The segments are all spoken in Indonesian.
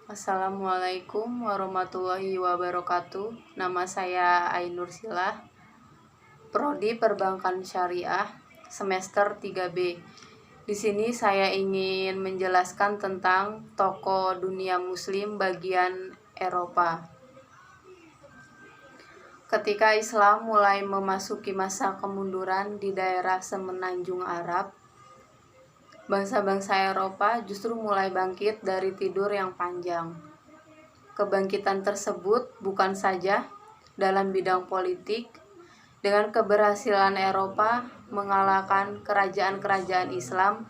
Assalamualaikum warahmatullahi wabarakatuh. Nama saya Ainur Silah, Prodi Perbankan Syariah, semester 3B. Di sini saya ingin menjelaskan tentang tokoh dunia muslim bagian Eropa. Ketika Islam mulai memasuki masa kemunduran di daerah semenanjung Arab, bangsa-bangsa Eropa justru mulai bangkit dari tidur yang panjang. Kebangkitan tersebut bukan saja dalam bidang politik, dengan keberhasilan Eropa mengalahkan kerajaan-kerajaan Islam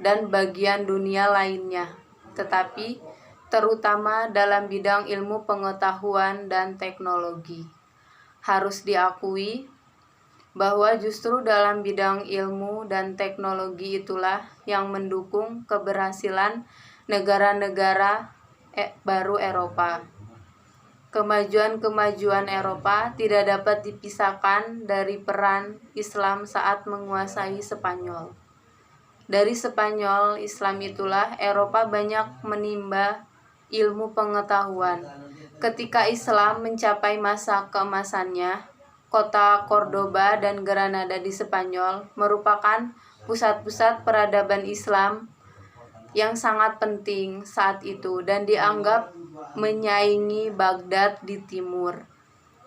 dan bagian dunia lainnya, tetapi terutama dalam bidang ilmu pengetahuan dan teknologi. Harus diakui bahwa justru dalam bidang ilmu dan teknologi itulah yang mendukung keberhasilan negara-negara baru Eropa. Kemajuan-kemajuan Eropa tidak dapat dipisahkan dari peran Islam saat menguasai Spanyol. Dari Spanyol, Islam itulah Eropa banyak menimba ilmu pengetahuan. Ketika Islam mencapai masa keemasannya, kota Cordoba dan Granada di Spanyol merupakan pusat-pusat peradaban Islam yang sangat penting saat itu dan dianggap menyaingi Baghdad di timur.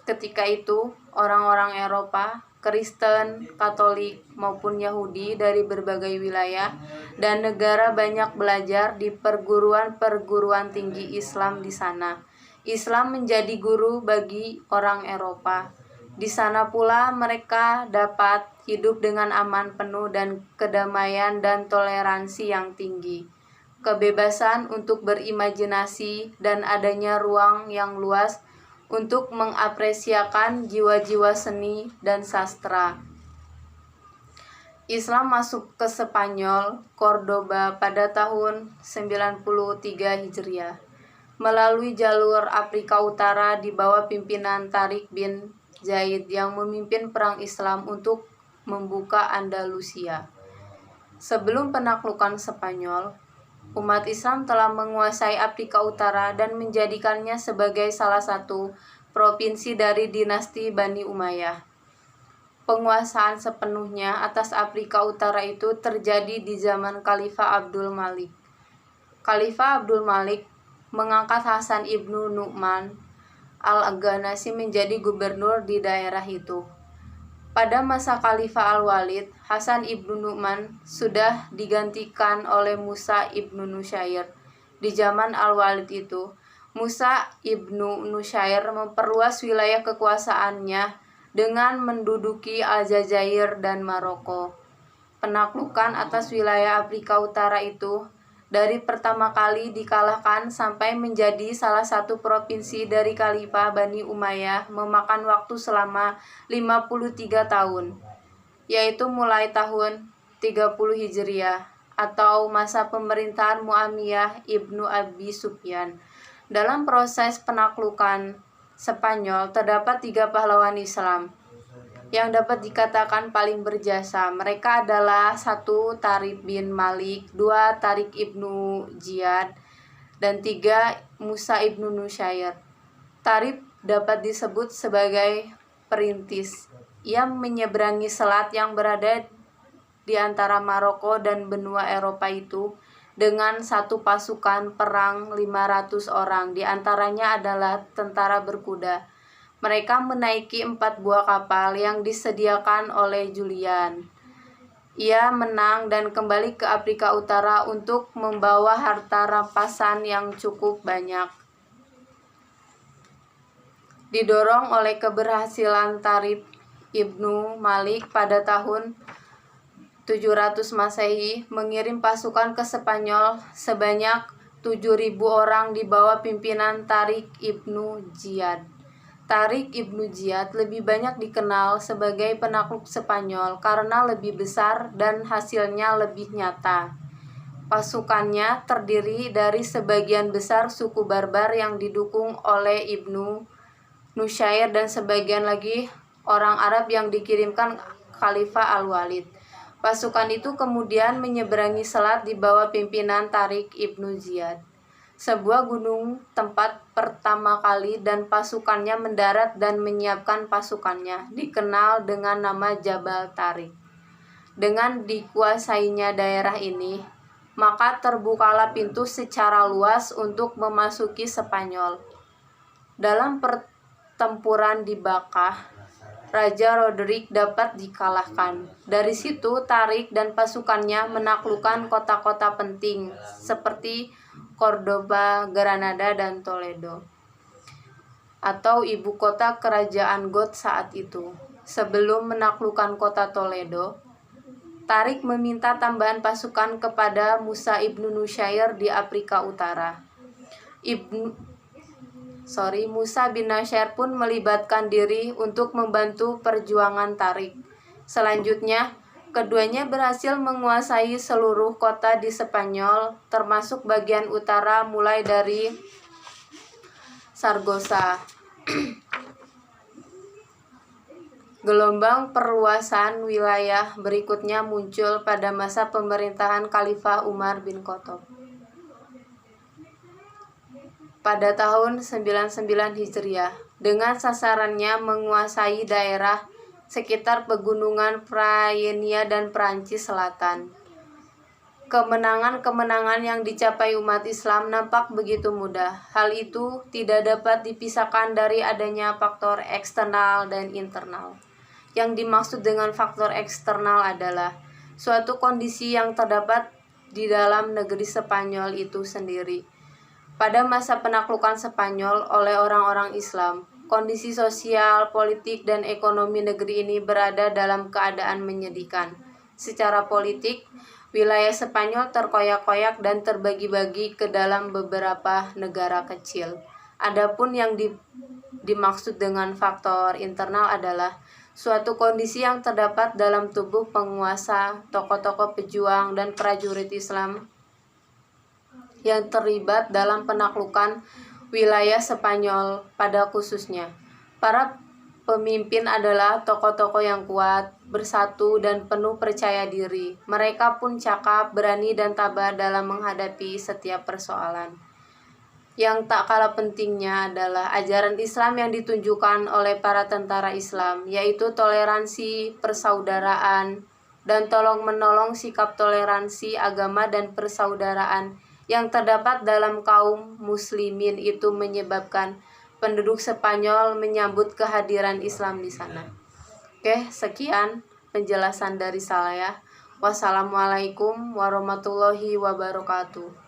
Ketika itu, orang-orang Eropa, Kristen, Katolik, maupun Yahudi dari berbagai wilayah dan negara banyak belajar di perguruan-perguruan tinggi Islam di sana. Islam menjadi guru bagi orang Eropa. Di sana pula mereka dapat hidup dengan aman penuh dan kedamaian dan toleransi yang tinggi, kebebasan untuk berimajinasi dan adanya ruang yang luas untuk mengapresiasikan jiwa-jiwa seni dan sastra. Islam masuk ke Spanyol, Cordoba pada tahun 93 Hijriah melalui jalur Afrika Utara di bawah pimpinan Tariq bin Zaid yang memimpin perang Islam untuk membuka Andalusia. Sebelum penaklukan Spanyol, umat Islam telah menguasai Afrika Utara dan menjadikannya sebagai salah satu provinsi dari dinasti Bani Umayyah. Penguasaan sepenuhnya atas Afrika Utara itu terjadi di zaman Khalifah Abdul Malik. Khalifah Abdul Malik mengangkat Hasan ibnu Nu'man al-Ghanasi menjadi gubernur di daerah itu. Pada masa Khalifah Al-Walid, Hasan ibnu Nu'man sudah digantikan oleh Musa ibnu Nusyair. Di zaman Al-Walid itu, Musa ibnu Nusyair memperluas wilayah kekuasaannya dengan menduduki Aljazair dan Maroko. Penaklukan atas wilayah Afrika Utara itu dari pertama kali dikalahkan sampai menjadi salah satu provinsi dari Khalifah Bani Umayyah memakan waktu selama 53 tahun, yaitu mulai tahun 30 Hijriah atau masa pemerintahan Mu'awiyah ibnu Abi Sufyan. Dalam proses penaklukan Spanyol terdapat 3 pahlawan Islam yang dapat dikatakan paling berjasa. Mereka adalah 1. Tariq bin Malik, 2. Tariq ibnu Ziyad, dan 3. Musa ibnu Nusyair. Tariq dapat disebut sebagai perintis. Ia menyeberangi selat yang berada di antara Maroko dan benua Eropa itu dengan satu pasukan perang 500 orang, di antaranya adalah tentara berkuda. Mereka menaiki 4 buah kapal yang disediakan oleh Julian. Ia menang dan kembali ke Afrika Utara untuk membawa harta rampasan yang cukup banyak. Didorong oleh keberhasilan Tariq ibnu Malik pada tahun 700 Masehi mengirim pasukan ke Spanyol sebanyak 7.000 orang di bawah pimpinan Tariq ibnu Ziyad. Tariq ibnu Ziyad lebih banyak dikenal sebagai penakluk Spanyol karena lebih besar dan hasilnya lebih nyata. Pasukannya terdiri dari sebagian besar suku Barbar yang didukung oleh Ibnu Nusyair dan sebagian lagi orang Arab yang dikirimkan Khalifah Al-Walid. Pasukan itu kemudian menyeberangi selat di bawah pimpinan Tariq ibnu Ziyad. sebuah gunung tempat pertama kali dan pasukannya mendarat dan menyiapkan pasukannya, dikenal dengan nama Jabal Tariq. Dengan dikuasainya daerah ini, maka terbukalah pintu secara luas untuk memasuki Spanyol. Dalam pertempuran di Bakah, Raja Roderick dapat dikalahkan. Dari situ, Tariq dan pasukannya menaklukkan kota-kota penting seperti Cordoba, Granada, dan Toledo, atau ibu kota kerajaan Goth saat itu. Sebelum menaklukkan kota Toledo, Tariq meminta tambahan pasukan kepada Musa ibnu Nusyair di Afrika Utara. Musa bin Nusyair pun melibatkan diri untuk membantu perjuangan Tariq. Selanjutnya, keduanya berhasil menguasai seluruh kota di Spanyol, termasuk bagian utara mulai dari Saragossa. Gelombang perluasan wilayah berikutnya muncul pada masa pemerintahan Khalifah Umar bin Khattab. Pada tahun 99 Hijriah, dengan sasarannya menguasai daerah sekitar pegunungan Praennia dan Perancis Selatan. Kemenangan-kemenangan yang dicapai umat Islam nampak begitu mudah. Hal itu tidak dapat dipisahkan dari adanya faktor eksternal dan internal. Yang dimaksud dengan faktor eksternal adalah suatu kondisi yang terdapat di dalam negeri Spanyol itu sendiri. Pada masa penaklukan Spanyol oleh orang-orang Islam, kondisi sosial, politik, dan ekonomi negeri ini berada dalam keadaan menyedihkan. Secara politik, wilayah Spanyol terkoyak-koyak dan terbagi-bagi ke dalam beberapa negara kecil. Adapun yang dimaksud dengan faktor internal adalah suatu kondisi yang terdapat dalam tubuh penguasa, tokoh-tokoh pejuang, dan prajurit Islam yang terlibat dalam penaklukan wilayah Spanyol pada khususnya. Para pemimpin adalah tokoh-tokoh yang kuat, bersatu, dan penuh percaya diri. Mereka pun cakap, berani, dan tabah dalam menghadapi setiap persoalan. Yang tak kalah pentingnya adalah ajaran Islam yang ditunjukkan oleh para tentara Islam, yaitu toleransi, persaudaraan, dan tolong-menolong. Sikap toleransi agama dan persaudaraan yang terdapat dalam kaum muslimin itu menyebabkan penduduk Spanyol menyambut kehadiran Islam di sana. Oke, sekian penjelasan dari saya. Wassalamualaikum warahmatullahi wabarakatuh.